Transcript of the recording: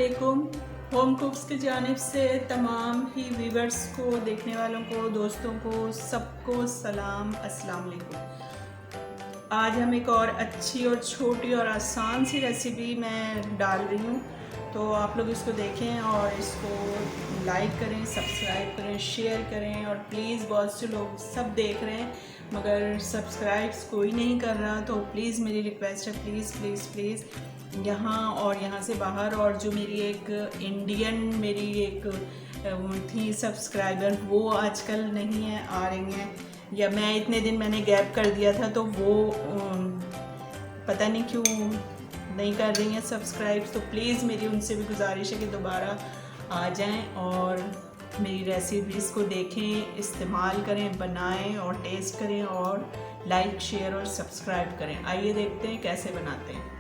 वालेकुम। होम कुक्स की जानिब से तमाम ही व्यूवर्स को, देखने वालों को, दोस्तों को, सबको सलाम, अस्सलाम वालेकुम। आज हम एक और अच्छी और छोटी और आसान सी रेसिपी मैं डाल रही हूँ, तो आप लोग इसको देखें और इसको लाइक करें, सब्सक्राइब करें, शेयर करें। और प्लीज़, बहुत से लोग सब देख रहे हैं मगर सब्सक्राइब्स कोई नहीं कर रहा, तो प्लीज़ मेरी रिक्वेस्ट है, प्लीज़ प्लीज़ प्लीज़ यहाँ और यहाँ से बाहर, और जो मेरी एक इंडियन मेरी एक थी सब्सक्राइबर, वो आजकल नहीं है, आ रही हैं, या मैं इतने दिन मैंने गैप कर दिया था, तो वो पता नहीं क्यों नहीं कर रही हैं सब्सक्राइब। तो प्लीज़ मेरी उनसे भी गुजारिश है कि दोबारा आ जाएं और मेरी रेसिपीज़ को देखें, इस्तेमाल करें, बनाएं और टेस्ट करें और लाइक, शेयर और सब्सक्राइब करें। आइए देखते हैं कैसे बनाते हैं।